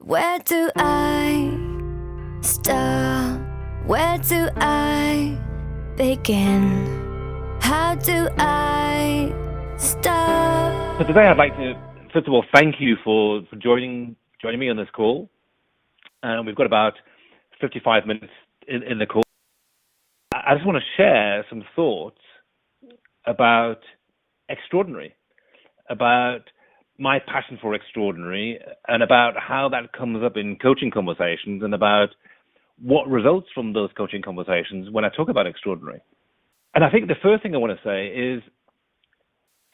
Where do I start? Where do I begin? How do I start? So today I'd like to, first of all, thank you for joining me on this call. We've got about 55 minutes in the call. I just want to share some thoughts about extraordinary, about my passion for extraordinary, and about how that comes up in coaching conversations, and about what results from those coaching conversations when I talk about extraordinary. And I think the first thing I want to say is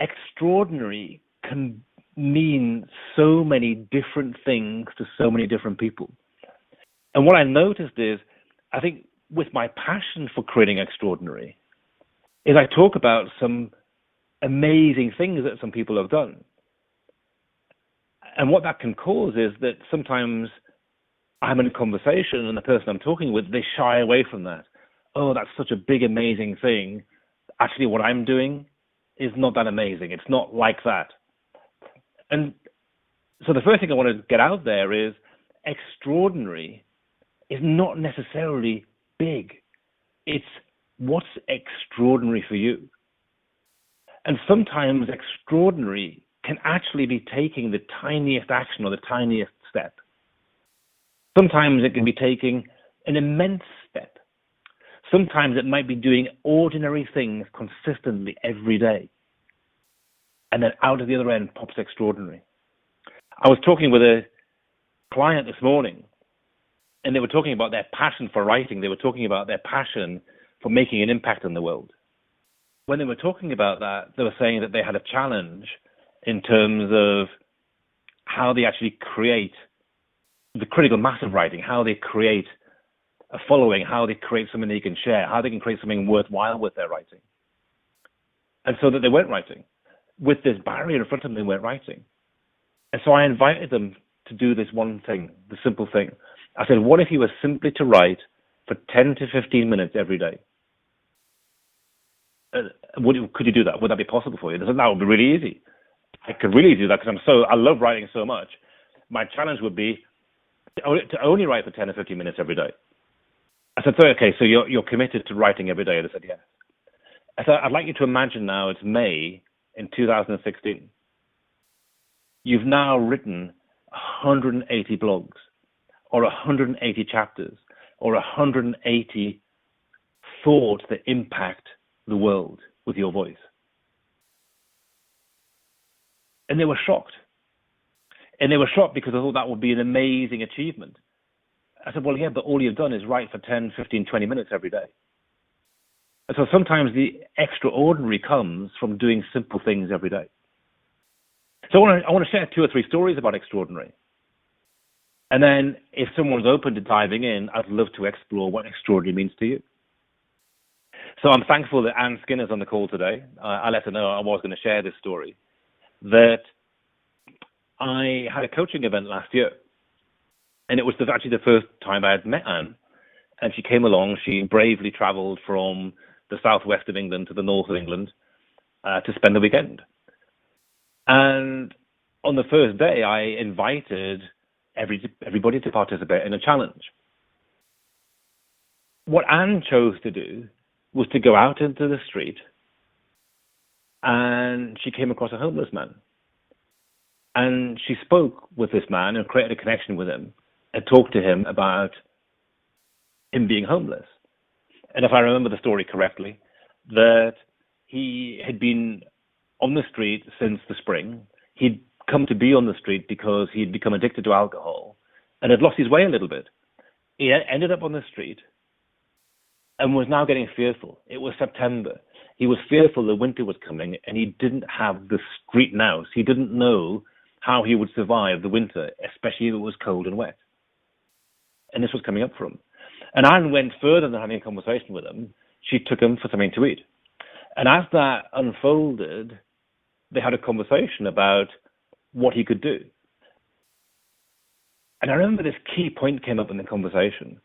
extraordinary can mean so many different things to so many different people. And what I noticed is, I think with my passion for creating extraordinary, is I talk about some amazing things that some people have done. And what that can cause is that sometimes I'm in a conversation and the person I'm talking with, they shy away from that. Oh, that's such a big, amazing thing. Actually, what I'm doing is not that amazing. It's not like that. And so the first thing I want to get out there is extraordinary is not necessarily big. It's what's extraordinary for you. And sometimes extraordinary can actually be taking the tiniest action or the tiniest step. Sometimes it can be taking an immense step. Sometimes it might be doing ordinary things consistently every day. And then out of the other end pops extraordinary. I was talking with a client this morning, and they were talking about their passion for writing. They were talking about their passion for making an impact in the world. When they were talking about that, they were saying that they had a challenge in terms of how they actually create the critical mass of writing, how they create a following, how they create something they can share, how they can create something worthwhile with their writing. And so that they weren't writing. With this barrier in front of them, they weren't writing. And so I invited them to do this one thing, the simple thing. I said, what if you were simply to write for 10 to 15 minutes every day? Could you do that? Would that be possible for you? They said, that would be really easy. I could really do that because I love writing so much. My challenge would be to only write for 10 or 15 minutes every day. I said, so, okay, so you're committed to writing every day? They said, yes. I said, I'd like you to imagine now it's May in 2016. You've now written 180 blogs, or 180 chapters, or 180 thoughts that impact the world with your voice. And they were shocked. And they were shocked because I thought that would be an amazing achievement. I said, well, yeah, but all you've done is write for 10, 15, 20 minutes every day. And so sometimes the extraordinary comes from doing simple things every day. So I want to share 2 or 3 stories about extraordinary. And then if someone's open to diving in, I'd love to explore what extraordinary means to you. So I'm thankful that Anne Skinner's on the call today. I let her know I was going to share this story, that I had a coaching event last year. And it was actually the first time I had met Anne. And she came along. She bravely traveled from the southwest of England to the north of England to spend the weekend. And on the first day, I invited everybody to participate in a challenge. What Anne chose to do was to go out into the street, and she came across a homeless man. And she spoke with this man and created a connection with him and talked to him about him being homeless. And if I remember the story correctly, that he had been on the street since the spring. He'd come to be on the street because he'd become addicted to alcohol and had lost his way a little bit. He ended up on the street and was now getting fearful. It was September. He was fearful the winter was coming, and he didn't have the street nous. He didn't know how he would survive the winter, especially if it was cold and wet. And this was coming up for him. And Anne went further than having a conversation with him. She took him for something to eat. And as that unfolded, they had a conversation about what he could do. And I remember this key point came up in the conversation.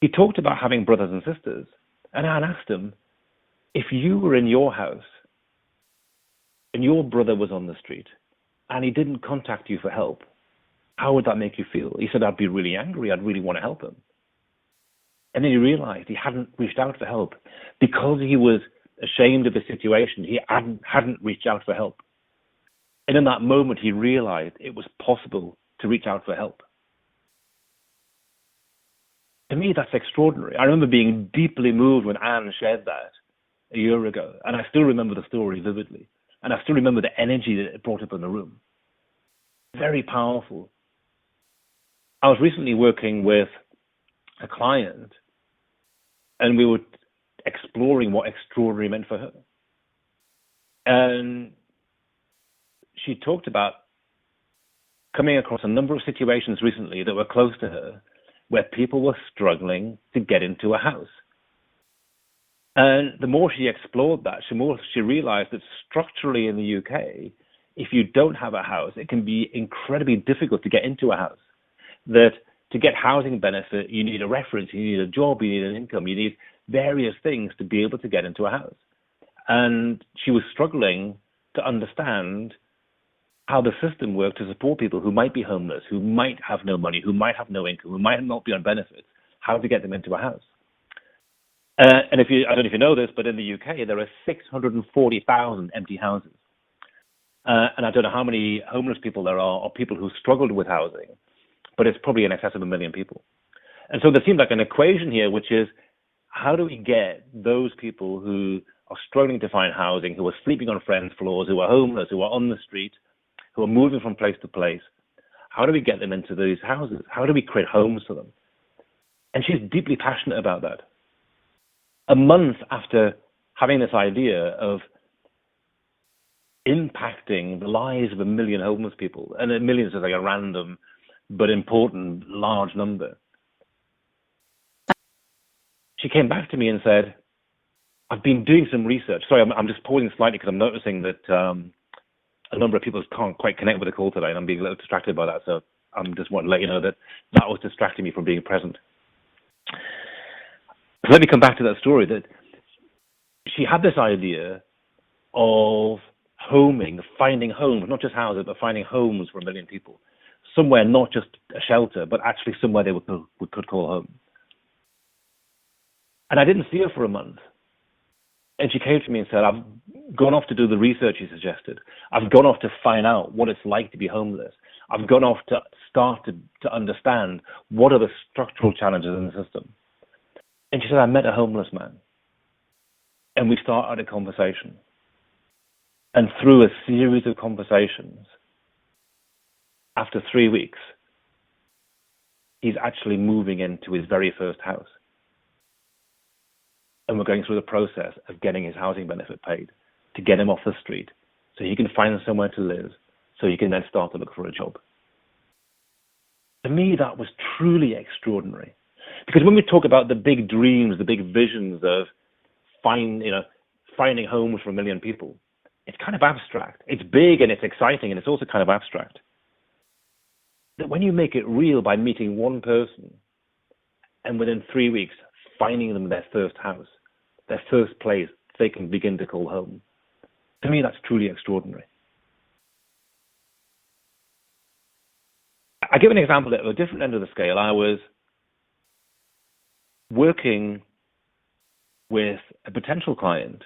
He talked about having brothers and sisters. And Anne asked him, if you were in your house and your brother was on the street and he didn't contact you for help, How would that make you feel? He said, I'd be really angry. I'd really want to help him. And then he realized he hadn't reached out for help because he was ashamed of the situation. He hadn't reached out for help. And in that moment, he realized it was possible to reach out for help. To me, that's extraordinary. I remember being deeply moved when Anne shared that a year ago. And I still remember the story vividly. And I still remember the energy that it brought up in the room. Very powerful. I was recently working with a client, and we were exploring what extraordinary meant for her. And she talked about coming across a number of situations recently that were close to her where people were struggling to get into a house. And the more she explored that, the more she realized that structurally in the UK, if you don't have a house, it can be incredibly difficult to get into a house. That to get housing benefit, you need a reference, you need a job, you need an income, you need various things to be able to get into a house. And she was struggling to understand how the system worked to support people who might be homeless, who might have no money, who might have no income, who might not be on benefits, how to get them into a house. And I don't know if you know this, but in the UK, there are 640,000 empty houses. And I don't know how many homeless people there are or people who struggled with housing, but it's probably in excess of 1 million people. And so there seems like an equation here, which is how do we get those people who are struggling to find housing, who are sleeping on friends' floors, who are homeless, who are on the street, who are moving from place to place, how do we get them into these houses? How do we create homes for them? And she's deeply passionate about that. A month after having this idea of impacting the lives of 1 million homeless people, and 1 million is like a random but important large number, she came back to me and said, I've been doing some research. Sorry, I'm just pausing slightly because I'm noticing that a number of people can't quite connect with the call today, and I'm being a little distracted by that. So I'm just want to let you know that that was distracting me from being present. So let me come back to that story, that she had this idea of homing, finding homes, not just houses, but finding homes for 1 million people. Somewhere, not just a shelter, but actually somewhere they could call home. And I didn't see her for a month. And she came to me and said, I've gone off to do the research you suggested. I've gone off to find out what it's like to be homeless. I've gone off to start to understand what are the structural challenges in the system. And she said, I met a homeless man. And we started a conversation. And through a series of conversations, after 3 weeks, he's actually moving into his very first house. And we're going through the process of getting his housing benefit paid to get him off the street so he can find somewhere to live, so he can then start to look for a job. To me, that was truly extraordinary. Because when we talk about the big dreams, the big visions of finding homes for 1 million people, it's kind of abstract. It's big and it's exciting, and it's also kind of abstract. That when you make it real by meeting one person and within 3 weeks finding them their first house, their first place they can begin to call home, to me that's truly extraordinary. I give an example at a different end of the scale. I was working with a potential client,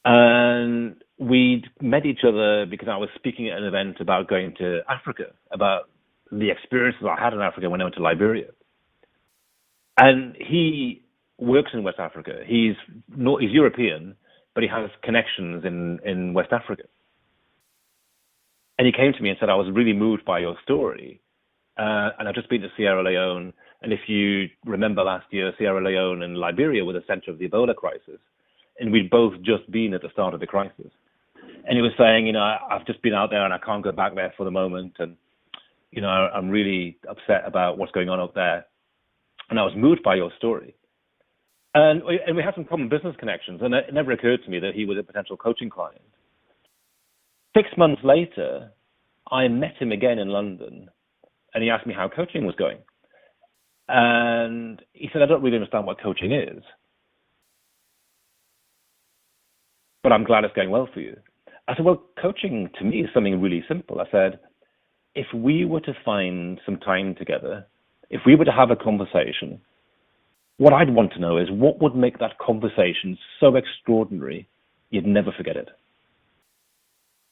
and we'd met each other because I was speaking at an event about going to Africa, about the experiences I had in Africa when I went to Liberia. And he works in West Africa. He's European, but he has connections in West Africa. And he came to me and said, I was really moved by your story. And I've just been to Sierra Leone. And if you remember last year, Sierra Leone and Liberia were the center of the Ebola crisis. And we'd both just been at the start of the crisis. And he was saying, I've just been out there and I can't go back there for the moment. And, I'm really upset about what's going on out there. And I was moved by your story. And we had some common business connections. And it never occurred to me that he was a potential coaching client. 6 months later, I met him again in London. And he asked me how coaching was going. And he said, I don't really understand what coaching is, but I'm glad it's going well for you. I said, well, coaching to me is something really simple. I said, if we were to find some time together, if we were to have a conversation, what I'd want to know is what would make that conversation so extraordinary you'd never forget it.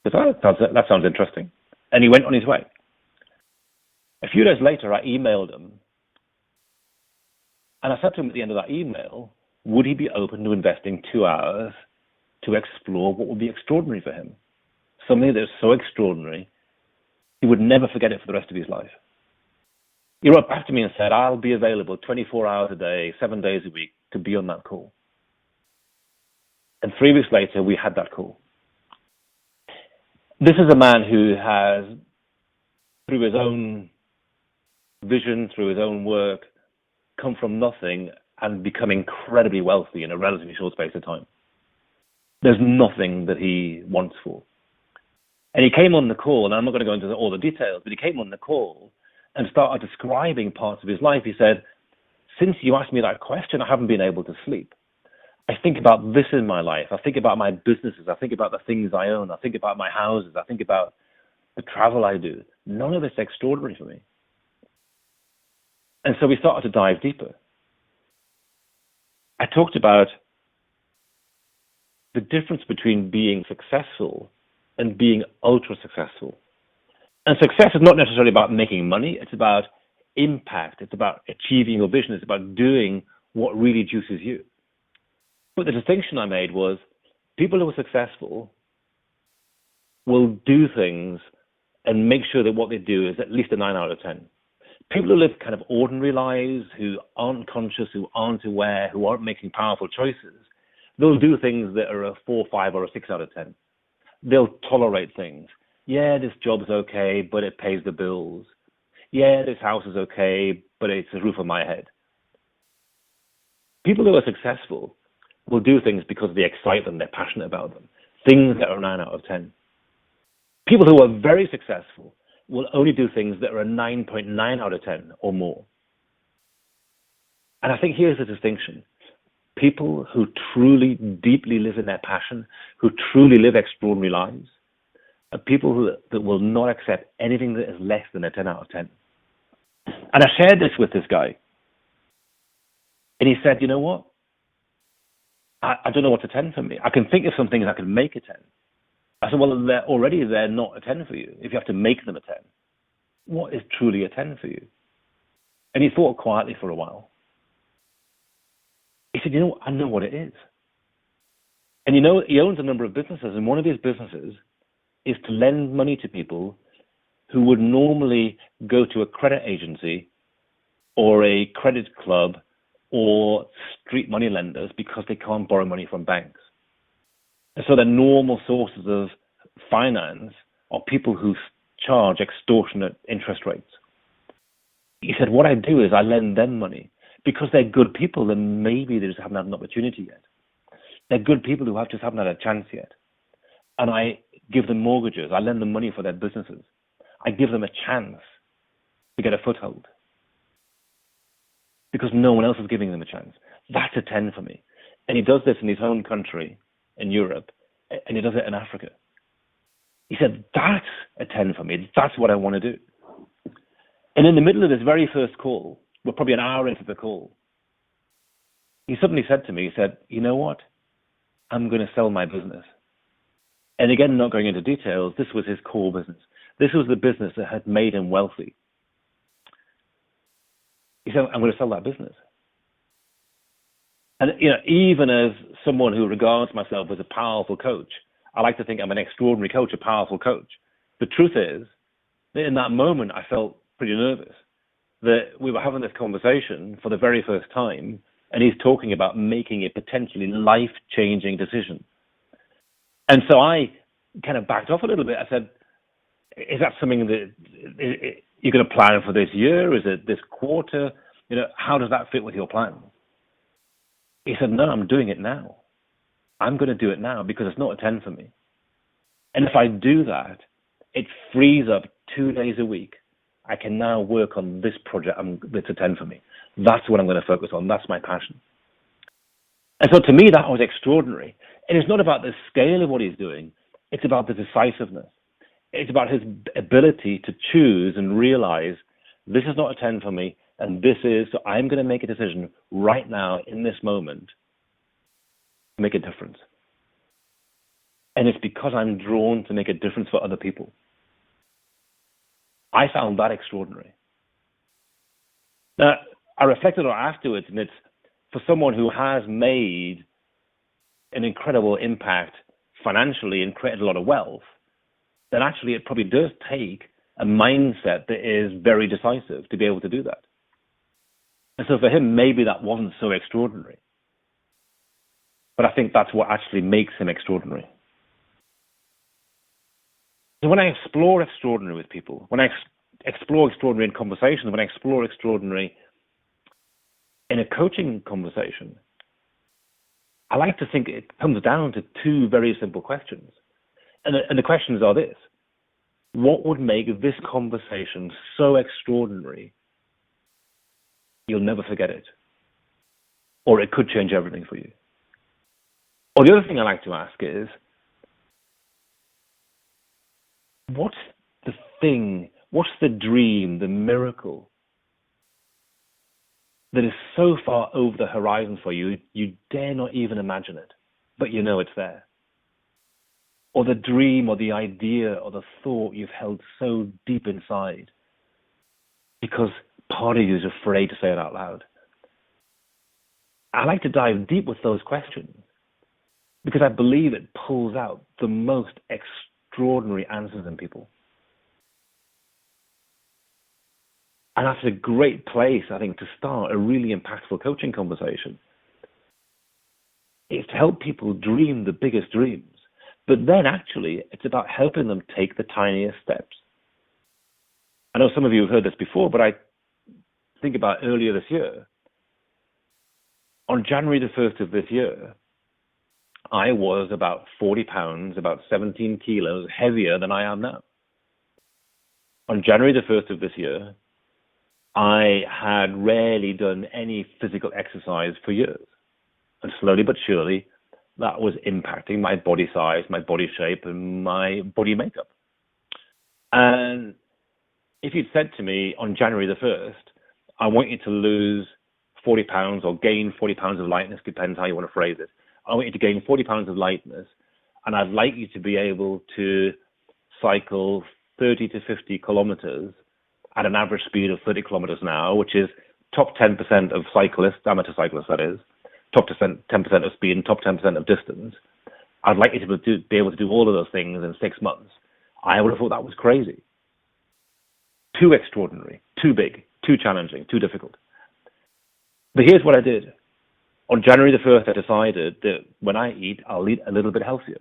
That sounds interesting. And he went on his way. A few days later, I emailed him. And I said to him at the end of that email, would he be open to investing 2 hours to explore what would be extraordinary for him? Something that was so extraordinary, he would never forget it for the rest of his life. He wrote back to me and said, I'll be available 24 hours a day, 7 days a week to be on that call. And 3 weeks later, we had that call. This is a man who has, through his own vision, through his own work, come from nothing and become incredibly wealthy in a relatively short space of time. There's nothing that he wants for. And he came on the call, and I'm not going to go into all the details, but he came on the call and started describing parts of his life. He said, since you asked me that question, I haven't been able to sleep. I think about this in my life. I think about my businesses. I think about the things I own. I think about my houses. I think about the travel I do. None of it's extraordinary for me. And so we started to dive deeper. I talked about the difference between being successful and being ultra successful. And success is not necessarily about making money. It's about impact. It's about achieving your vision. It's about doing what really juices you. But the distinction I made was people who are successful will do things and make sure that what they do is at least a 9 out of 10. People who live kind of ordinary lives, who aren't conscious, who aren't aware, who aren't making powerful choices, they'll do things that are a 4, 5, or a 6 out of 10. They'll tolerate things. Yeah, this job's okay, but it pays the bills. Yeah, this house is okay, but it's a roof on my head. People who are successful will do things because they excite them, they're passionate about them. Things that are 9 out of 10. People who are very successful will only do things that are a 9.9 out of 10 or more. And I think here's the distinction. People who truly, deeply live in their passion, who truly live extraordinary lives, are people that will not accept anything that is less than a 10 out of 10. And I shared this with this guy. And he said, you know what? I don't know what's a 10 for me. I can think of some things I could make a 10. I said, well, they're not a 10 for you if you have to make them a 10. What is truly a 10 for you? And he thought quietly for a while. He said, you know what? I know what it is. And you know, he owns a number of businesses, and one of his businesses is to lend money to people who would normally go to a credit agency or a credit club or street money lenders because they can't borrow money from banks. And so the normal sources of finance are people who charge extortionate interest rates. He said, what I do is I lend them money because they're good people and maybe they just haven't had an opportunity yet. They're good people who just haven't had a chance yet. And I give them mortgages. I lend them money for their businesses. I give them a chance to get a foothold because no one else is giving them a chance. That's a 10 for me. And he does this in his own country, in Europe, and he does it in Africa. He said, that's a 10 for me. That's what I want to do. And in the middle of this very first call, we're probably an hour into the call, he suddenly said to me, he said, you know what? I'm going to sell my business. And again, not going into details, this was his core business. This was the business that had made him wealthy. He said, I'm going to sell that business. And you know, even as someone who regards myself as a powerful coach, I like to think I'm an extraordinary coach, a powerful coach. The truth is that in that moment, I felt pretty nervous that we were having this conversation for the very first time, and he's talking about making a potentially life-changing decision. And so I kind of backed off a little bit. I said, is that something that you're going to plan for this year? Is it this quarter? You know, how does that fit with your plan? He said, no, I'm doing it now. I'm going to do it now because it's not a 10 for me. And if I do that, it frees up 2 days a week. I can now work on this project that's a 10 for me. That's what I'm going to focus on. That's my passion. And so to me, that was extraordinary. And it's not about the scale of what he's doing. It's about the decisiveness. It's about his ability to choose and realize this is not a 10 for me, and this is, so I'm going to make a decision right now in this moment to make a difference. And it's because I'm drawn to make a difference for other people. I found that extraordinary. Now, I reflected on it afterwards, and it's for someone who has made an incredible impact financially and created a lot of wealth, then actually it probably does take a mindset that is very decisive to be able to do that. And so for him, maybe that wasn't so extraordinary. But I think that's what actually makes him extraordinary. So when I explore extraordinary with people, when I explore extraordinary in conversations, when I explore extraordinary in a coaching conversation, I like to think it comes down to two very simple questions. And the questions are this: what would make this conversation so extraordinary you'll never forget it? Or it could change everything for you. Or the other thing I like to ask is, what's the thing, what's the dream, the miracle that is so far over the horizon for you, you dare not even imagine it, but you know it's there? Or the dream or the idea or the thought you've held so deep inside because part of you is afraid to say it out loud. I like to dive deep with those questions because I believe it pulls out the most extraordinary answers in people. And that's a great place, I think, to start a really impactful coaching conversation. It's to help people dream the biggest dreams. But then actually, it's about helping them take the tiniest steps. I know some of you have heard this before, but I think about earlier this year. On January the 1st of this year, I was about 40 pounds, about 17 kilos heavier than I am now. On January the 1st of this year, I had rarely done any physical exercise for years. And slowly but surely, that was impacting my body size, my body shape, and my body makeup. And if you'd said to me on January the 1st, I want you to lose 40 pounds or gain 40 pounds of lightness, depends how you want to phrase it. I want you to gain 40 pounds of lightness, and I'd like you to be able to cycle 30 to 50 kilometers at an average speed of 30 kilometers an hour, which is top 10% of cyclists, amateur cyclists that is, top 10% of speed and top 10% of distance. I'd like you to be able to do all of those things in 6 months. I would have thought that was crazy. Too extraordinary, too big, too challenging, too difficult. But here's what I did. On January the 1st, I decided that when I eat, I'll eat a little bit healthier.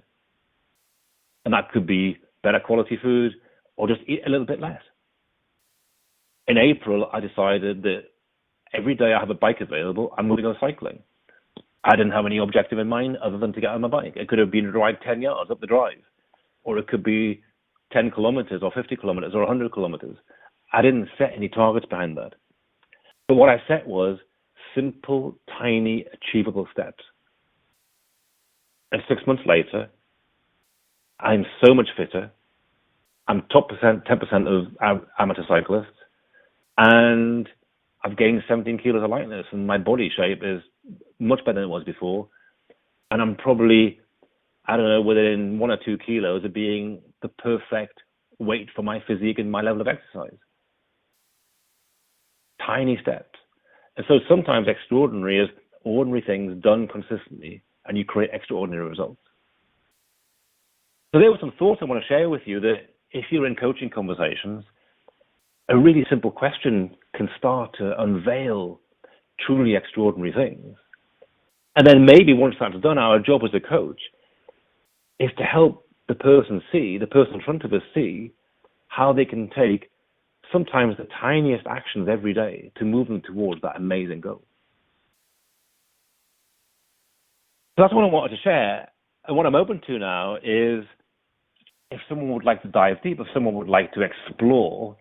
And that could be better quality food or just eat a little bit less. In April, I decided that every day I have a bike available, I'm going to go cycling. I didn't have any objective in mind other than to get on my bike. It could have been to ride 10 yards up the drive, or it could be 10 kilometers or 50 kilometers or 100 kilometers. I didn't set any targets behind that. But what I set was simple, tiny, achievable steps. And 6 months later, I'm so much fitter. I'm top 10% of amateur cyclists, and I've gained 17 kilos of lightness, and my body shape is much better than it was before. And I'm probably, I don't know, within 1 or 2 kilos of being the perfect weight for my physique and my level of exercise. Tiny steps. And so sometimes extraordinary is ordinary things done consistently, and you create extraordinary results. So there were some thoughts I want to share with you that if you're in coaching conversations, a really simple question can start to unveil truly extraordinary things. And then maybe once that's done, our job as a coach is to help the person in front of us see how they can take sometimes the tiniest actions every day to move them towards that amazing goal. So that's what I wanted to share. And what I'm open to now is if someone would like to dive deep, if someone would like to explore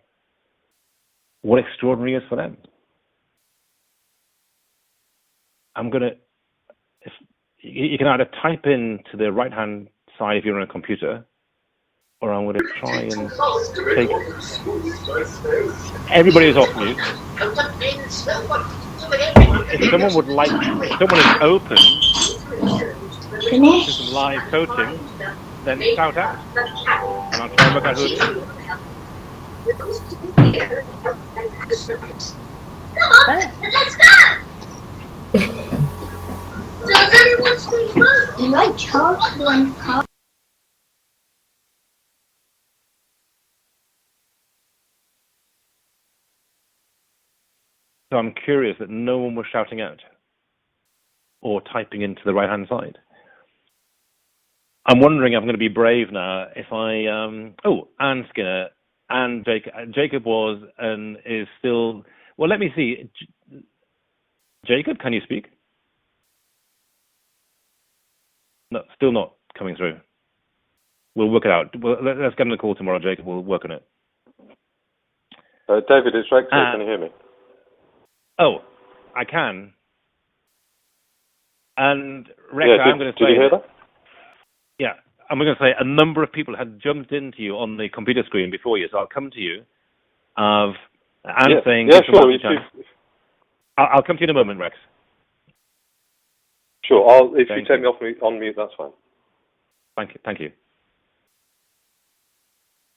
what extraordinary is for them. You can either type in to the right-hand side if you're on a computer, or I'm going to try and take. Everybody is off mute. If someone would like, if someone is open to some live coaching, then shout out, and I'll try and work out who it is. Let's go! Does anyone speak first? You like Charles one cup? So I'm curious that no one was shouting out or typing into the right-hand side. I'm wondering if I'm going to be brave now if I, Anne Skinner, and Jacob was and is still, well, let me see. Jacob, can you speak? No, still not coming through. We'll work it out. Let's get on the call tomorrow, Jacob. We'll work on it. David, it's Rex here. Can you hear me? Oh, I can. And Rex, yeah, I'm going to say... Did you hear that? Yeah, I'm going to say a number of people had jumped into you on the computer screen before you, so I'll come to you. Saying... Yeah, sure. I'll come to you in a moment, Rex. Sure. If you take me on mute, that's fine. Thank you.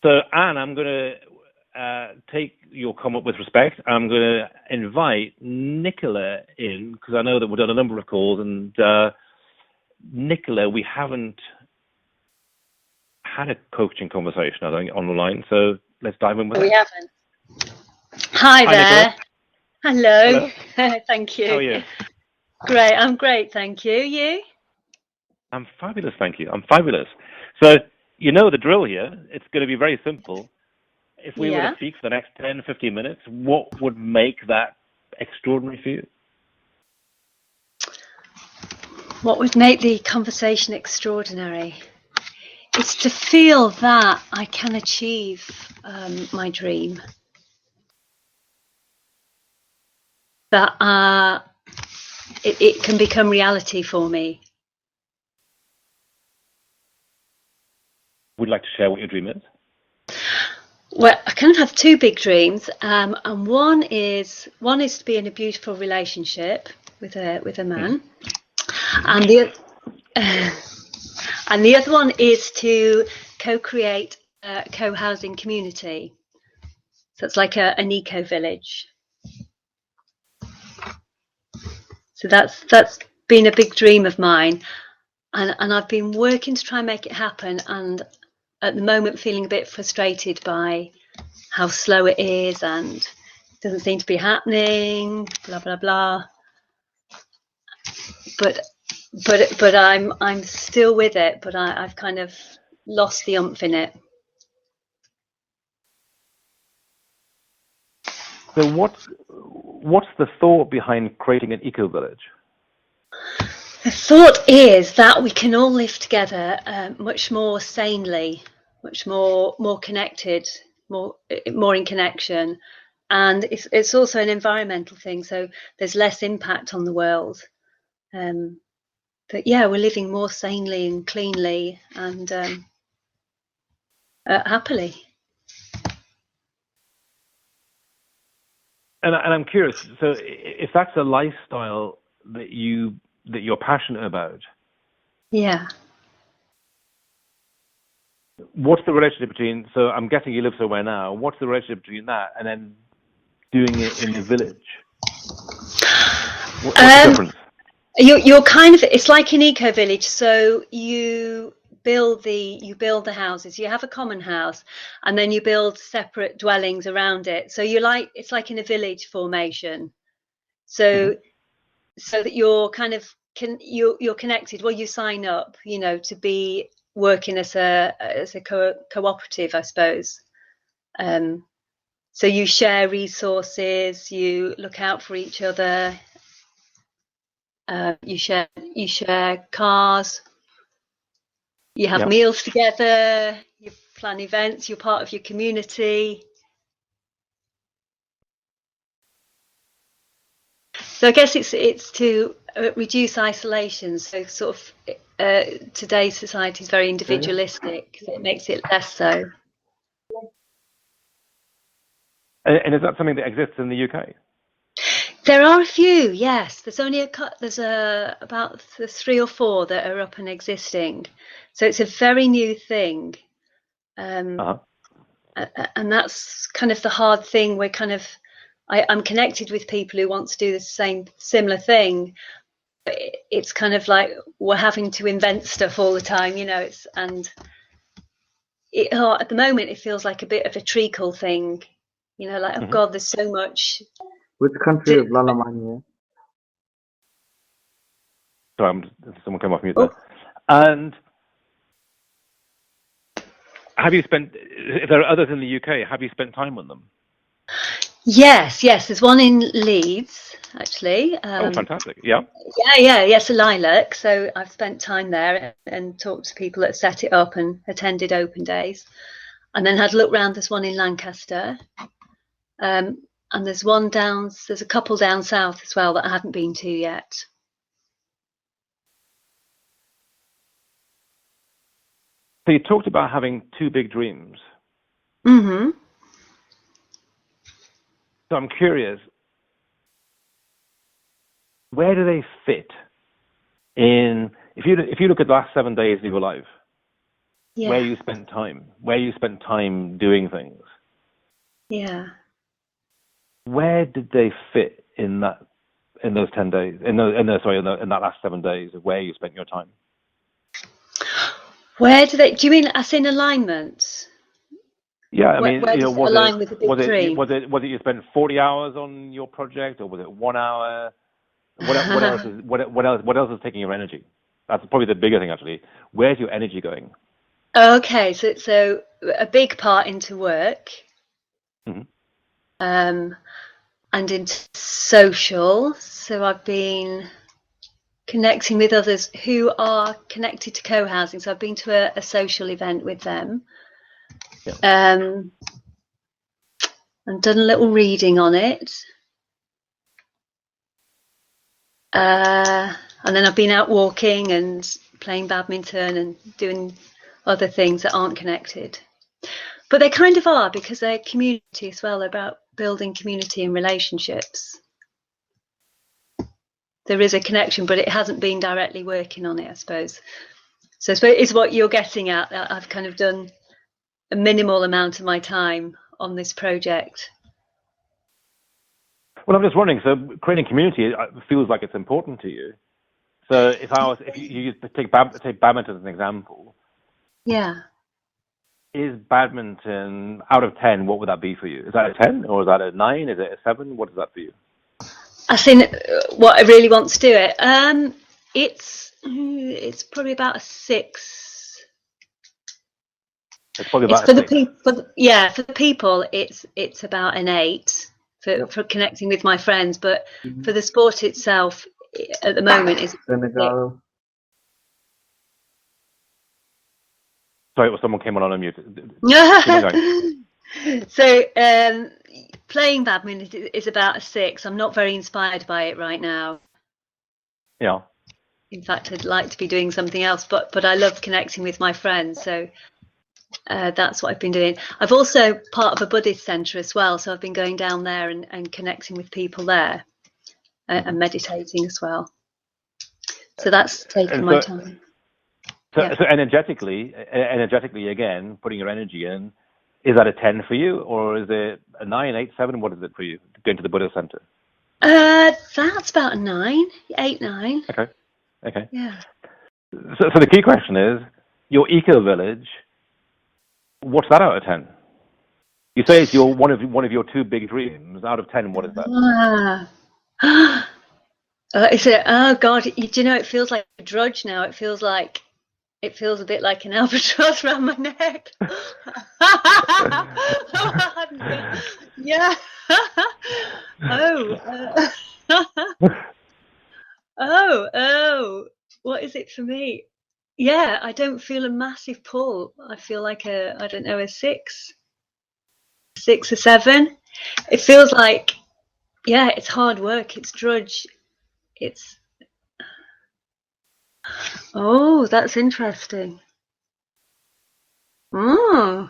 So, Anne, I'm going to take your comment with respect. I'm going to invite Nicola in, because I know that we've done a number of calls, and Nicola, we haven't had a coaching conversation, I think, on the line, so let's dive in with it. We haven't. Hi there. Hello. Thank you. How are you? Great. I'm great, thank you. You? I'm fabulous, thank you. I'm fabulous. So, you know the drill here. It's going to be very simple. If we were to speak for the next 10, 15 minutes, what would make that extraordinary for you? What would make the conversation extraordinary? It's to feel that I can achieve my dream. That it can become reality for me. Would you like to share what your dream is? Well, I kind of have two big dreams, and one is to be in a beautiful relationship with a man, and the other one is to co-create a co-housing community. So it's like an eco village. So that's been a big dream of mine, and I've been working to try and make it happen, and at the moment feeling a bit frustrated by how slow it is and it doesn't seem to be happening, blah blah blah. But I'm still with it, but I've kind of lost the oomph in it. So what's the thought behind creating an eco village? The thought is that we can all live together much more sanely, much more connected, more in connection, and it's also an environmental thing. So there's less impact on the world. But yeah, we're living more sanely and cleanly and happily. And I'm curious. So if that's a lifestyle that you're passionate about, yeah. What's the relationship between? So I'm guessing you live somewhere now. What's the relationship between that and then doing it in the village? What's the difference? You're kind of, it's like an eco village. So you build the houses. You have a common house, and then you build separate dwellings around it. So it's like in a village formation. So so that you're kind of you're connected. Well, you sign up, to be working as a cooperative, I suppose. So you share resources, you look out for each other. You share cars. You have meals together. You plan events. You're part of your community. So I guess it's to reduce isolation. So sort of today's society is very individualistic, so it makes it less so. And is that something that exists in the UK? There are a few, yes. There's only about 3 or 4 that are up and existing, so it's a very new thing. And that's kind of the hard thing. I'm connected with people who want to do the similar thing. It's kind of like we're having to invent stuff all the time, you know. At the moment it feels like a bit of a treacle thing, you know, like, oh God, there's so much. Which country is Lalamania? Sorry, someone came off mute there. And have you spent, if there are others in the UK, have you spent time on them? Yes. There's one in Leeds, actually. Oh, fantastic. Yeah. Yes, a lilac. So I've spent time there and talked to people that set it up and attended open days. And then had a look round. There's one in Lancaster. And there's a couple down south as well that I haven't been to yet. So you talked about having 2 big dreams. Mm-hmm. So I'm curious, where do they fit in, if you look at the last 7 days of your life, where you spent time doing things? Yeah. Where did they fit in those 10 days? In that last 7 days of where you spent your time? Where do you mean as in alignment? Yeah, I mean, where does it align with the big dream? Was it you spent 40 hours on your project, or was it 1 hour? What else is taking your energy? That's probably the bigger thing, actually. Where's your energy going? Okay, so a big part into work. Mm-hmm. And into social. So I've been connecting with others who are connected to co-housing. So I've been to a social event with them. Yeah. And done a little reading on it. And then I've been out walking and playing badminton and doing other things that aren't connected. But they kind of are, because they're community as well. They're about building community and relationships. There is a connection, but it hasn't been directly working on it, I suppose. So I suppose it's what you're getting at. I've kind of done a minimal amount of my time on this project. Well, I'm just wondering, so creating community feels like it's important to you. So if you take badminton as an example. Yeah. Is badminton, out of 10, what would that be for you? Is that a 10 or is that a 9? Is it a 7? What is that for you? I think what I really want to do it. It's probably about a 6. It's probably about for the people. For the people, it's about an 8 for connecting with my friends. But for the sport itself, at the moment, is Senegal. Sorry, someone came on mute. So playing badminton is about a 6. I'm not very inspired by it right now. Yeah. In fact, I'd like to be doing something else, but I love connecting with my friends. So that's what I've been doing. I've also part of a Buddhist centre as well. So I've been going down there and connecting with people there and meditating as well. So that's taken my time. So energetically again, putting your energy in, is that a 10 for you, or is it a 9, 8, 7? What is it for you going to the Buddhist Center? That's about a 9, 8, 9. Okay. Yeah. So the key question is, your eco village. What's that out of 10? You say it's one of your 2 big dreams. Out of 10, what is that? Is it? Oh God! Do you know? It feels like a drudge now. It feels a bit like an albatross around my neck. Yeah. Oh. What is it for me? Yeah, I don't feel a massive pull. I feel like a 6 or 7. It feels like, it's hard work. It's drudge. Oh, that's interesting. Oh,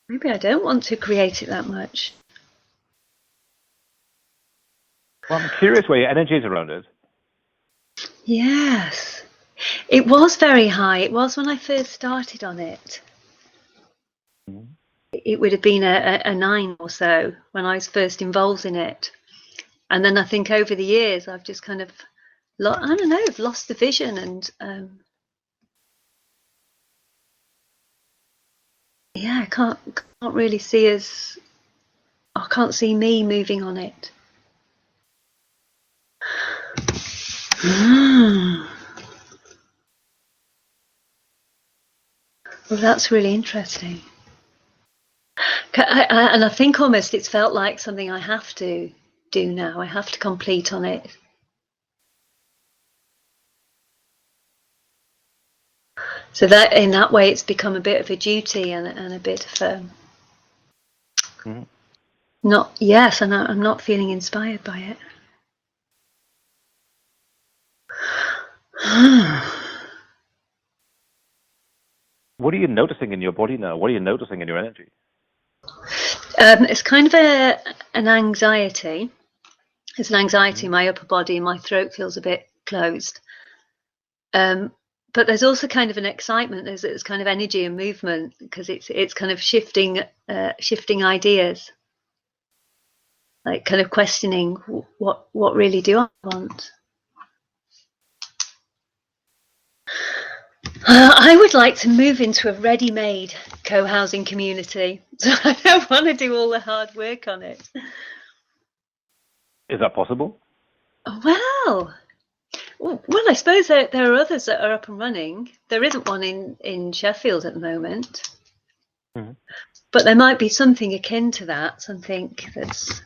maybe I don't want to create it that much. Well, I'm curious where your energy is around it. Yes, it was very high. It was when I first started on it. It would have been a 9 or so when I was first involved in it. And then I think over the years, I've just kind of, I don't know, I've lost the vision and yeah, I can't really see I can't see me moving on it. Well, that's really interesting. And I think almost it's felt like something I have to do now. I have to complete on it. So that in that way, it's become a bit of a duty and a bit of not. Yes, and I'm not feeling inspired by it. What are you noticing in your body now? What are you noticing in your energy? It's kind of an anxiety. It's an anxiety in my upper body, and my throat feels a bit closed. But there's also kind of an excitement. There's kind of energy and movement because it's kind of shifting ideas, like kind of questioning what really do I want. I would like to move into a ready-made co-housing community, so I don't want to do all the hard work on it. Is that possible? Well, I suppose there are others that are up and running. There isn't one in Sheffield at the moment, but there might be something akin to that. Something that's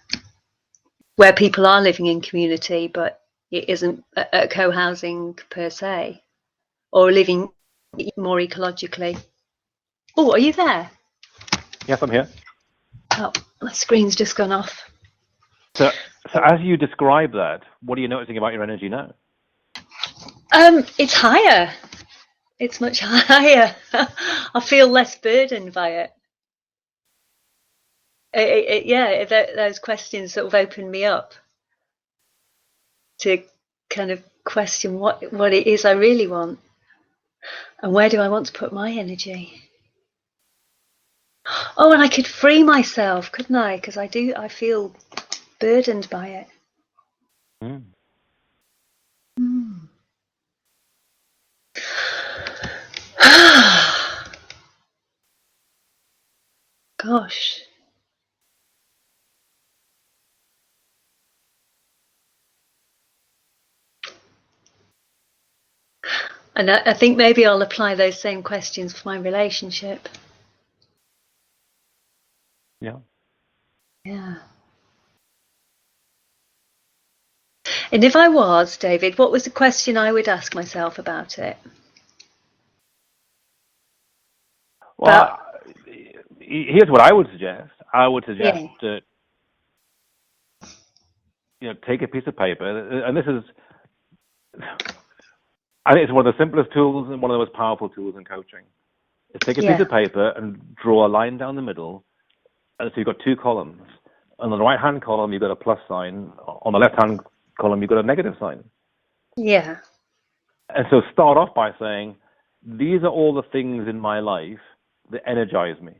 where people are living in community, but it isn't a co-housing per se, or living more ecologically. Oh, are you there? Yes, I'm here. Oh, my screen's just gone off. So as you describe that, what are you noticing about your energy now? It's higher. It's much higher. I feel less burdened by it. Those questions sort of opened me up to kind of question what it is I really want, and where do I want to put my energy. Oh, and I could free myself, couldn't I? Because I feel burdened by it. Gosh. And I think maybe I'll apply those same questions for my relationship. Yeah. Yeah. And if I was, David, what was the question I would ask myself about it? Well, here's what I would suggest. I would suggest that, take a piece of paper, and this is, I think it's one of the simplest tools and one of the most powerful tools in coaching. Is take a piece of paper and draw a line down the middle, and so you've got two columns. On the right-hand column, you've got a plus sign. On the left-hand column, you've got a negative sign. Yeah. And so start off by saying, these are all the things in my life that energize me,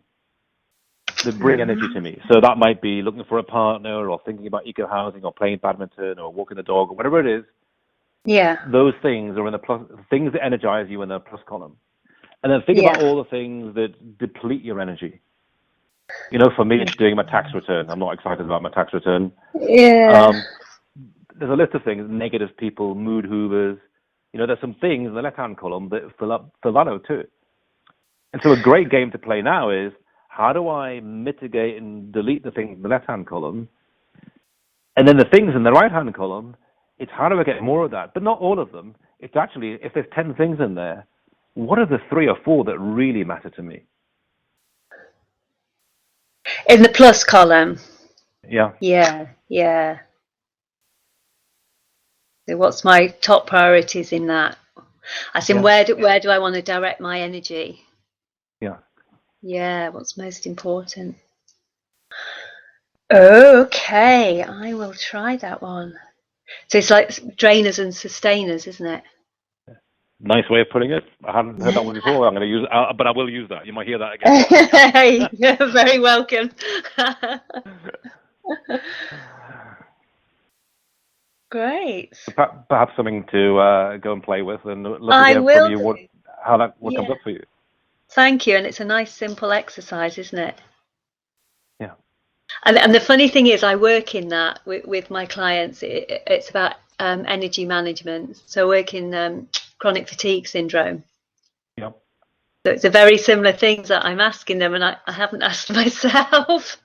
that bring energy to me. So that might be looking for a partner, or thinking about eco-housing, or playing badminton, or walking the dog, or whatever it is. Yeah. Those things are in the plus, things that energize you in the plus column. And then think about all the things that deplete your energy. For me, it's doing my tax return. I'm not excited about my tax return. Yeah. There's a list of things: negative people, mood hoovers. There's some things in the left-hand column that fill that out too. And so a great game to play now is, how do I mitigate and delete the things in the left-hand column? And then the things in the right-hand column, it's how do I get more of that? But not all of them. It's actually, if there's 10 things in there, what are the 3 or 4 that really matter to me? In the plus column. Yeah. Yeah. Yeah. So what's my top priorities in that? As in, Yeah. where do I want to direct my energy? Yeah. Yeah, what's most important? Okay, I will try that one. So it's like drainers and sustainers, isn't it? Nice way of putting it. I hadn't heard that one before. I'm going to use it, but I will use that. You might hear that again. You're very welcome. Great. Perhaps something to go and play with, and love to I hear will from you do. how that comes Yeah. up for you. Thank you. And it's a nice, simple exercise, isn't it? Yeah. And the funny thing is, I work in that with my clients. It's about energy management. So I work in chronic fatigue syndrome. Yeah. So it's a very similar things that I'm asking them, and I haven't asked myself.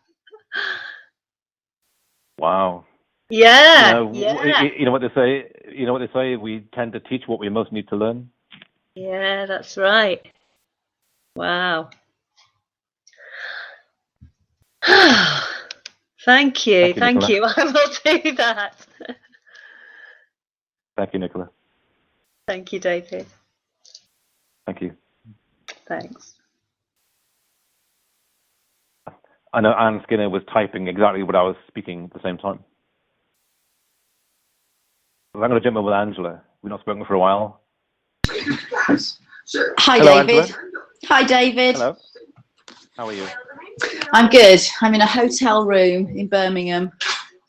Wow. Yeah. You know what they say. You know what they say. We tend to teach what we most need to learn. Yeah, that's right. Wow. Thank you. Thank you. I will do that. Thank you, Nicola. Thank you, David. Thank you. Thanks. I know Anne Skinner was typing exactly what I was speaking at the same time. I'm going to jump in with Angela. We've not spoken for a while. Hi, Hello, David. Angela. Hi, David. Hello. How are you? I'm good. I'm in a hotel room in Birmingham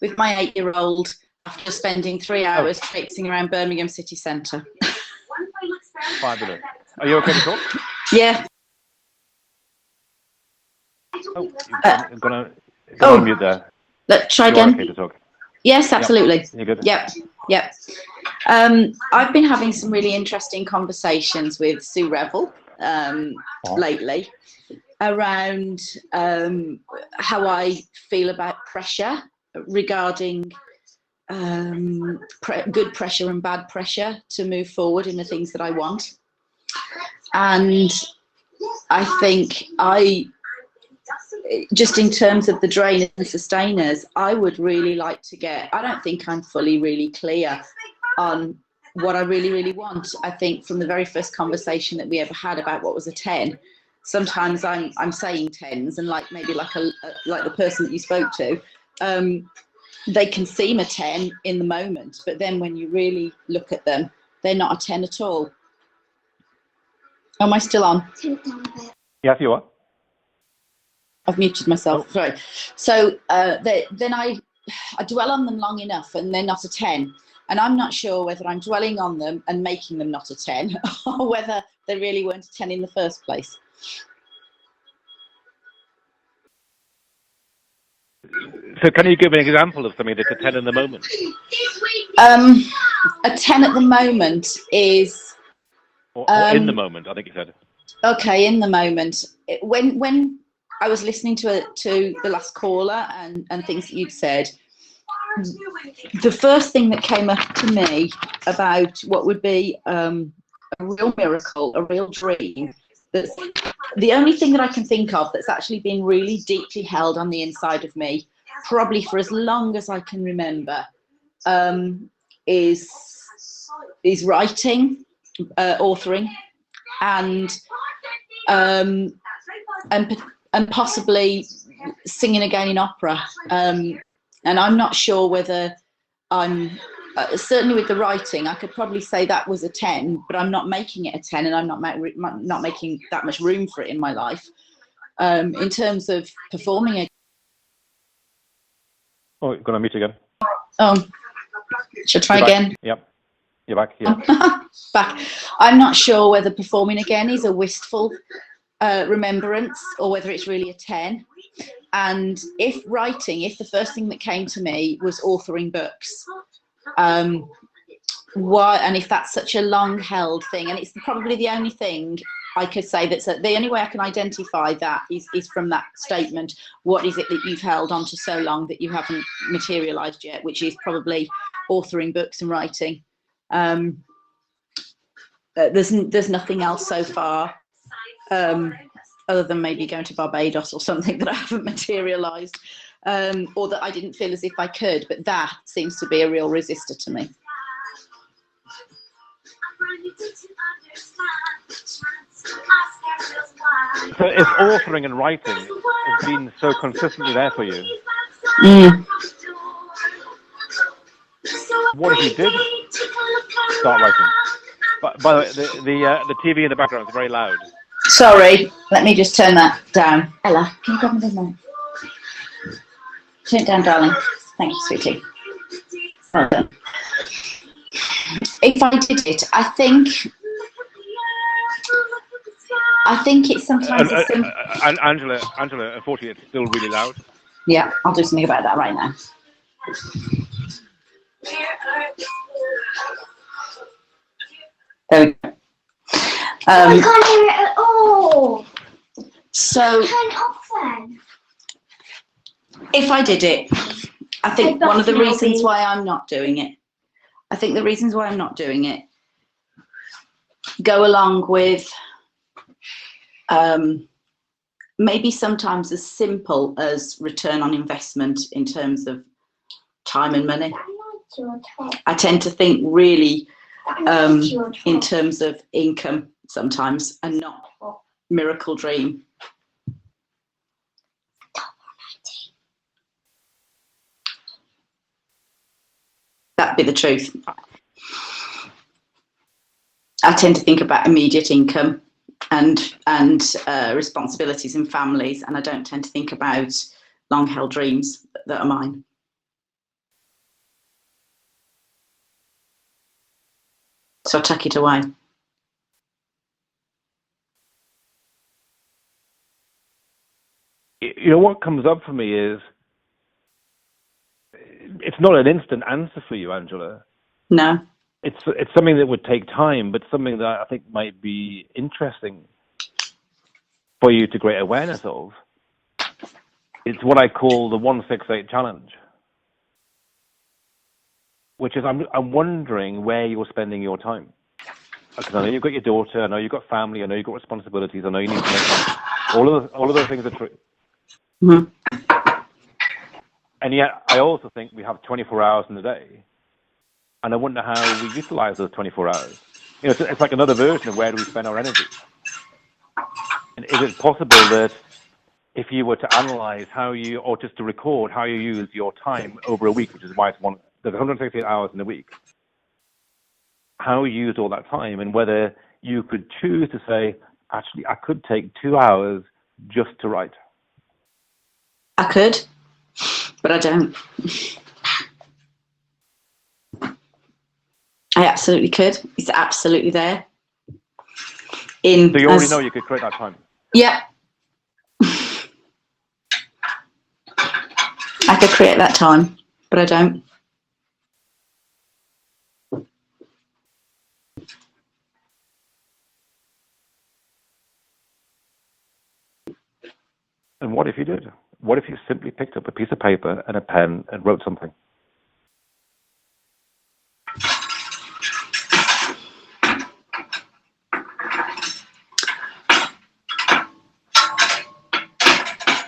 with my 8-year-old after spending 3 hours traipsing around Birmingham city centre. Fabulous. Are you okay to talk? Yeah. Oh, you're going to mute there. Let's try You're again. okay to talk. Yes, absolutely. You're good. Yep. I've been having some really interesting conversations with Sue Revel lately around how I feel about pressure regarding good pressure and bad pressure to move forward in the things that I want. And I think just in terms of the drainers and sustainers, I would really like to I don't think I'm fully really clear on what I really want. I think from the very first conversation that we ever had about what was a 10, sometimes I'm saying 10s, and like the person that you spoke to, they can seem a 10 in the moment, but then when you really look at them, they're not a 10 at all. Am I still on? Yes, you are. I've muted myself. Oh. Sorry. So then I dwell on them long enough, and they're not a 10. And I'm not sure whether I'm dwelling on them and making them not a 10, or whether they really weren't a 10 in the first place. So can you give an example of something that's a 10 in the moment? A 10 at the moment is... Or in the moment, I think you said. Okay, in the moment. When I was listening to the last caller and things that you'd said, the first thing that came up to me about what would be a real miracle, a real dream, that's the only thing that I can think of that's actually been really deeply held on the inside of me, probably for as long as I can remember, is writing, authoring, and possibly singing again in opera. And I'm not sure whether I'm certainly with the writing. I could probably say that was a 10, but I'm not making it a 10, and I'm not making that much room for it in my life. In terms of performing. Oh, you're going to mute again. Oh, should I try again? Yep. You're back. Yeah. Back. I'm not sure whether performing again is a wistful remembrance or whether it's really a 10. And if the first thing that came to me was authoring books, and if that's such a long held thing, and it's probably the only thing I could say the only way I can identify that is from that statement. What is it that you've held on to so long that you haven't materialized yet? Which is probably authoring books and writing. There's nothing else so far, other than maybe going to Barbados or something that I haven't materialized, or that I didn't feel as if I could, but that seems to be a real resistor to me. So if authoring and writing has been so consistently there for you, what if you did start writing? By the way, the TV in the background is very loud. Sorry, let me just turn that down. Ella, can you grab me the mic? Turn it down, darling. Thank you, sweetie. Well done. If I did it, I think it's sometimes a simple... Angela, unfortunately, it's still really loud. Yeah, I'll do something about that right now. There we go. I can't hear it at all. So, Turn it off then. if I did it, I think I'd one of the love to reasons maybe. why I'm not doing it, go along with maybe sometimes as simple as return on investment in terms of time and money. I tend to think really in terms of income sometimes and not miracle dream. That'd be the truth. I tend to think about immediate income and responsibilities in families, and I don't tend to think about long-held dreams that are mine. So I tuck it away. You know, what comes up for me is it's not an instant answer for you, Angela. No. It's something that would take time, but something that I think might be interesting for you to create awareness of. It's what I call the 168 challenge, which is I'm wondering where you're spending your time. Because I know you've got your daughter, I know you've got family, I know you've got responsibilities, I know you need to make money. All of those things are true. Mm-hmm. And yet, I also think we have 24 hours in the day. And I wonder how we utilize those 24 hours. You know, it's like another version of where do we spend our energy. And is it possible that if you were to analyze how you, or just to record how you use your time over a week, which is why there's 168 hours in a week, how you use all that time, and whether you could choose to say, actually, I could take 2 hours just to write. I could, but I don't. I absolutely could. It's absolutely there. So you already know you could create that time? Yeah. I could create that time, but I don't. And what if you did? What if you simply picked up a piece of paper and a pen and wrote something?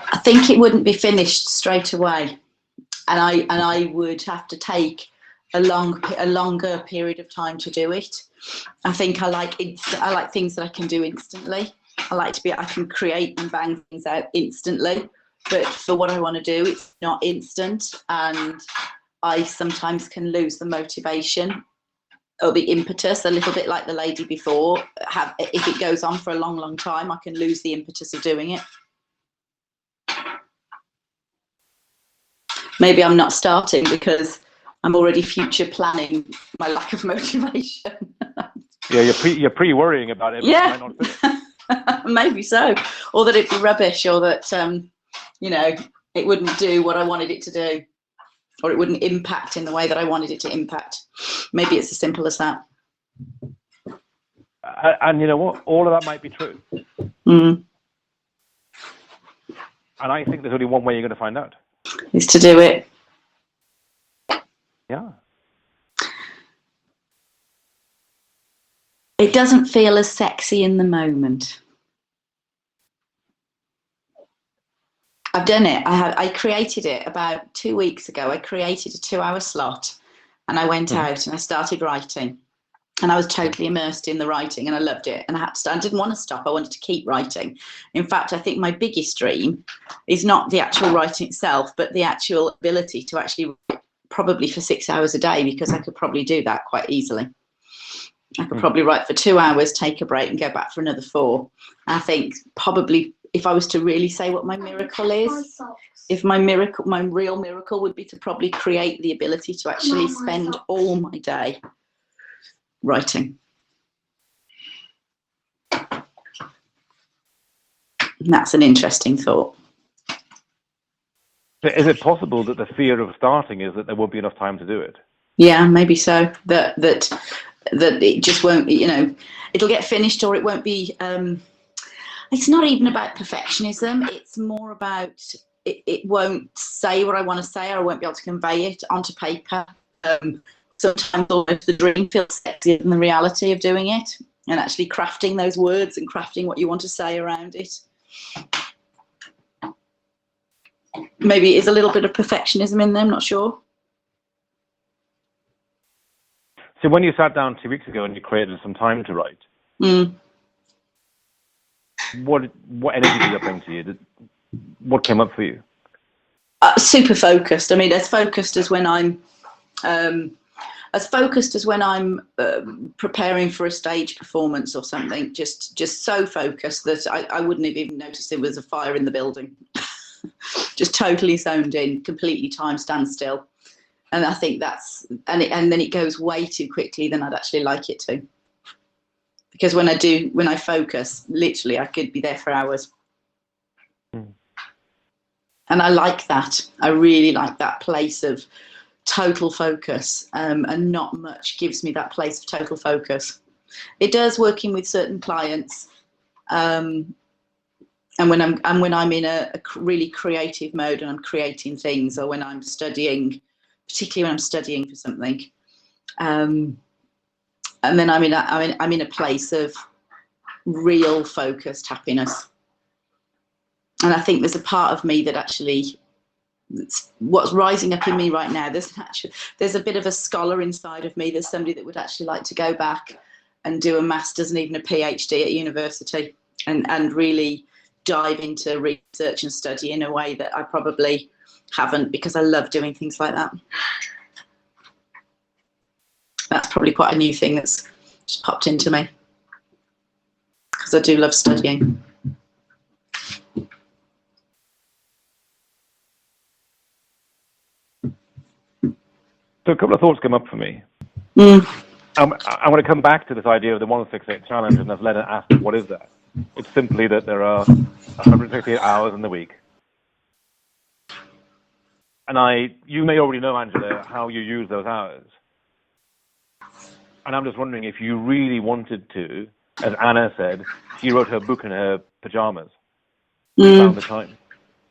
I think it wouldn't be finished straight away, and I would have to take a longer period of time to do it. I think I like things that I can do instantly. I can create and bang things out instantly, but for what I want to do, it's not instant, and I sometimes can lose the motivation or the impetus, a little bit like the lady before. If it goes on for a long time, I can lose the impetus of doing it. Maybe I'm not starting because I'm already future planning my lack of motivation. Yeah, you're pre-worrying about it. Yeah. It might not fit. Maybe so, or that it'd be rubbish, or that it wouldn't do what I wanted it to do, or it wouldn't impact in the way that I wanted it to impact. Maybe it's as simple as that. And you know what? All of that might be true. Mm. And I think there's only one way you're going to find out. Is to do it. Yeah. It doesn't feel as sexy in the moment. I've done it. I created it about 2 weeks ago. I created a 2-hour slot, and I went out and I started writing. And I was totally immersed in the writing, and I loved it. And I didn't want to stop. I wanted to keep writing. In fact, I think my biggest dream is not the actual writing itself, but the actual ability to actually write probably for 6 hours a day, because I could probably do that quite easily. I could probably write for 2 hours, take a break, and go back for another 4. I think probably, if I was to really say what my miracle is, my real miracle would be to probably create the ability to actually spend all my day writing. And that's an interesting thought. So is it possible that the fear of starting is that there won't be enough time to do it? Yeah, maybe so. That it just won't, it'll get finished, or it won't be. It's not even about perfectionism. It's more about it won't say what I want to say, or I won't be able to convey it onto paper. Sometimes almost the dream feels sexier than the reality of doing it, and actually crafting those words and crafting what you want to say around it. Maybe it is a little bit of perfectionism in them, not sure. So when you sat down 2 weeks ago and you created some time to write, what energy did that bring to you? What came up for you? Super focused. I mean, as focused as when I'm preparing for a stage performance or something. Just so focused that I wouldn't have even noticed there was a fire in the building. Just totally zoned in, completely time standstill. And I think and then it goes way too quickly than I'd actually like it to. Because when I focus, literally, I could be there for hours. And I like that. I really like that place of total focus, and not much gives me that place of total focus. It does working with certain clients, and when I'm in a really creative mode and I'm creating things, or when I'm studying, particularly when I'm studying for something, and then I'm in a place of real focused happiness. And I think there's a part of me that actually, what's rising up in me right now, there's a bit of a scholar inside of me. There's somebody that would actually like to go back and do a master's and even a PhD at university, and really dive into research and study in a way that I probably haven't, because I love doing things like that. That's probably quite a new thing that's just popped into me, because I do love studying. So a couple of thoughts come up for me. I want to come back to this idea of the 168 challenge, and as Lena asked, what is that? It's simply that there are 168 hours in the week. And you may already know, Angela, how you use those hours. And I'm just wondering if you really wanted to, as Anna said, she wrote her book in her pajamas. Found the time.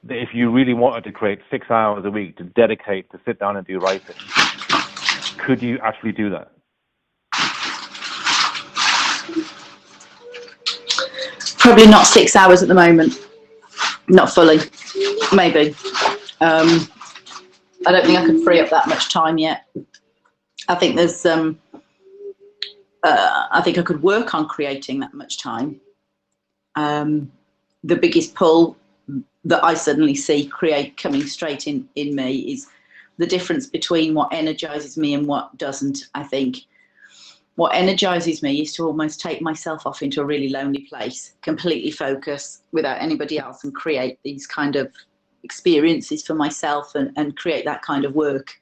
If you really wanted to create 6 hours a week to dedicate to sit down and do writing, could you actually do that? Probably not 6 hours at the moment. Not fully. Maybe. I don't think I could free up that much time yet. I think there's I think I could work on creating that much time. The biggest pull that I suddenly see coming straight in me is the difference between what energizes me and what doesn't. I think what energizes me is to almost take myself off into a really lonely place, completely focus without anybody else, and create these kind of experiences for myself, and create that kind of work.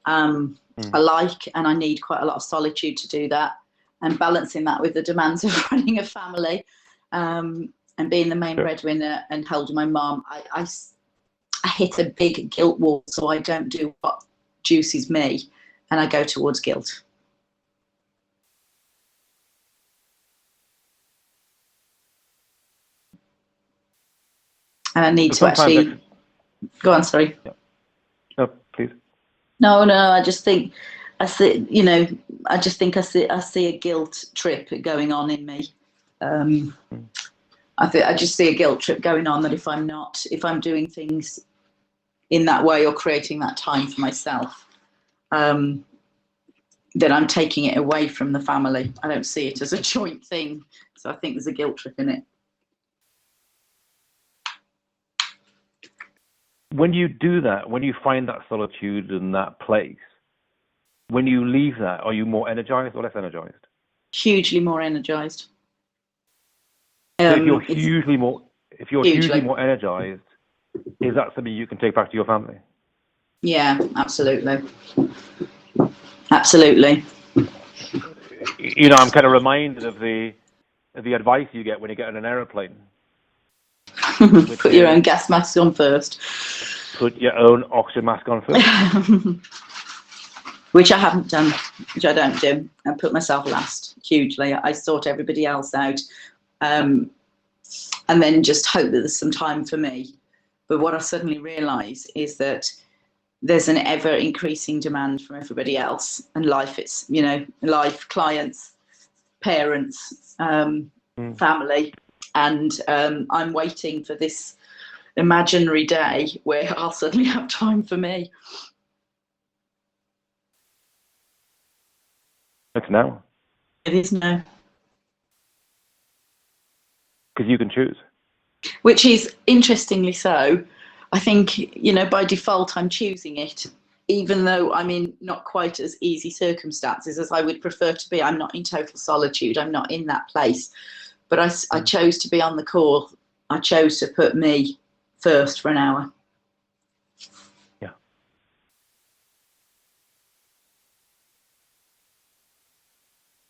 I like, and I need quite a lot of solitude to do that, and balancing that with the demands of running a family, and being the main breadwinner and holding my mum. I hit a big guilt wall, so I don't do what juices me, and I go towards guilt. And I need to actually go on. Sorry. Yeah. No, please. No. I just think I see a guilt trip going on in me. I just see a guilt trip going on, that if I'm doing things in that way or creating that time for myself, then I'm taking it away from the family. I don't see it as a joint thing. So I think there's a guilt trip in it. When you do that, when you find that solitude in that place, when you leave that, are you more energized or less energized? Hugely more energized. So if you're It's hugely more energized, is that something you can take back to your family? Yeah, absolutely. Absolutely. You know, I'm kind of reminded of the advice you get when you get on an aeroplane. Put your own gas mask on first. Put your own oxygen mask on first. Which I haven't done, which I don't do. I put myself last hugely. I sort everybody else out, and then just hope that there's some time for me. But what I suddenly realise is that there's an ever increasing demand from everybody else, and life, it's, you know, life, clients, parents, family, and I'm waiting for this imaginary day where I'll suddenly have time for me. It's now. It is now. Because you can choose. Which is, interestingly so, I think, you know, by default I'm choosing it, even though I'm in not quite as easy circumstances as I would prefer to be. I'm not in total solitude. I'm not in that place. But I chose to be on the call. I chose to put me first for an hour. Yeah.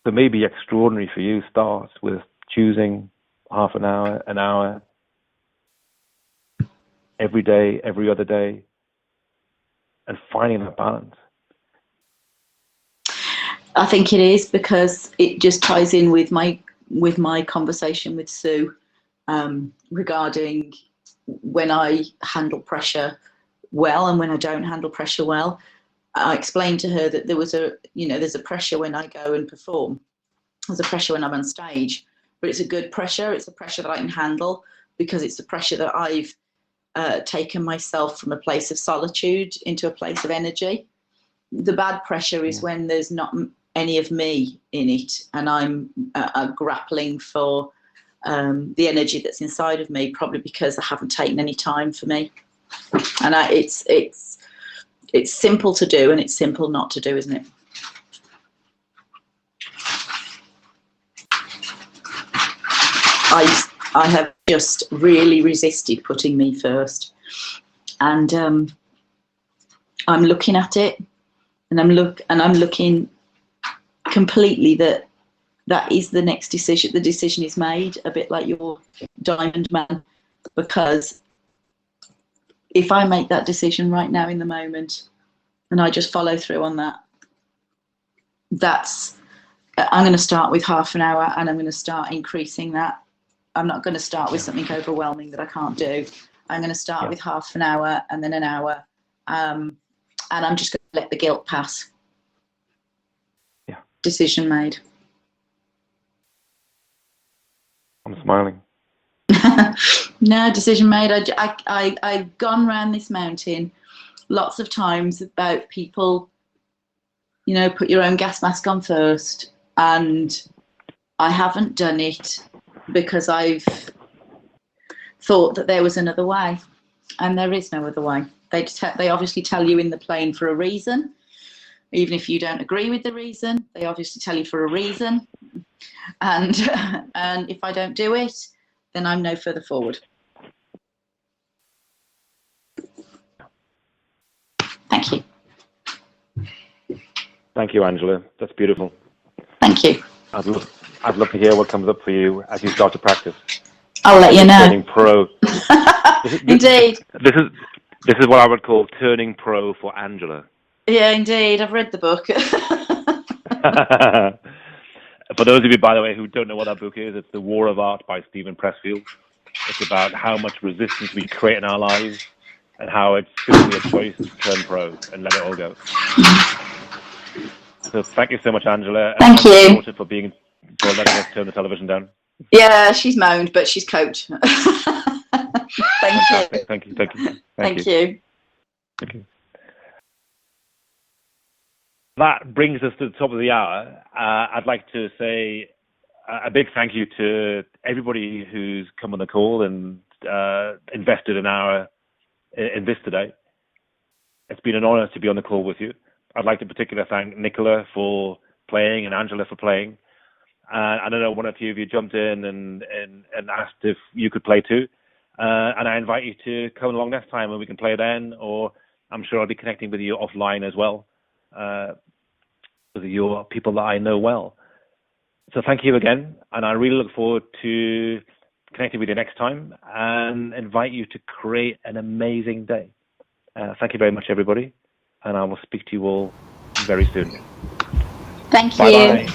So maybe extraordinary for you starts with choosing half an hour, every day, every other day, and finding that balance. I think it is, because it just ties in with my conversation with Sue regarding when I handle pressure well and when I don't handle pressure well. I explained to her that there's a pressure when I go and perform. There's a pressure when I'm on stage, but it's a good pressure. It's a pressure that I can handle because it's the pressure that I've taken myself from a place of solitude into a place of energy. The bad pressure is when there's not any of me in it, and I'm grappling for the energy that's inside of me, probably because I haven't taken any time for me. And it's simple to do, and it's simple not to do, isn't it? I have just really resisted putting me first, and I'm looking at it, and I'm looking completely that is the next decision. The decision is made, a bit like your Diamond Man, because if I make that decision right now in the moment, and I just follow through on that, I'm going to start with half an hour, and I'm going to start increasing that. I'm not going to start with something overwhelming that I can't do. I'm going to start with half an hour and then an hour, and I'm just going to let the guilt pass. Yeah. Decision made. I'm smiling. No, decision made. I've gone around this mountain lots of times about people, you know, put your own gas mask on first, and I haven't done it because I've thought that there was another way, and there is no other way. They obviously tell you in the plane for a reason, even if you don't agree with the reason. They obviously tell you for a reason, and if I don't do it, then I'm no further forward. Thank you. Thank you, Angela. That's beautiful. Thank you. I'd love to hear what comes up for you as you start to practice. I'll let you know. Turning pro. Indeed. This is what I would call turning pro for Angela. Yeah, indeed. I've read the book. For those of you, by the way, who don't know what that book is, it's The War of Art by Stephen Pressfield. It's about how much resistance we create in our lives and how it's simply a choice to turn pro and let it all go. So thank you so much, Angela. Thank you. For letting us turn the television down. Yeah, she's moaned, but she's coped. Thank you. Thank you. Thank you. Thank you. that brings us to the top of the hour. I'd like to say a big thank you to everybody who's come on the call and invested an hour in this today. It's been an honor to be on the call with you. I'd like to particularly thank Nicola for playing and Angela for playing. I don't know, one or two of you jumped in and asked if you could play too. And I invite you to come along next time and we can play then, or I'm sure I'll be connecting with you offline as well, with your people that I know well. So thank you again, and I really look forward to connecting with you next time and invite you to create an amazing day. Thank you very much, everybody, and I will speak to you all very soon. Thank you. Bye-bye.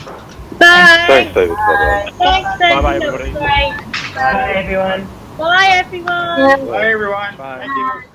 Bye. Thanks, David. Bye-bye. Thanks, David. Bye-bye, That was everybody. great. Bye, everyone. Bye, everyone. Bye, everyone. Bye. Thank you.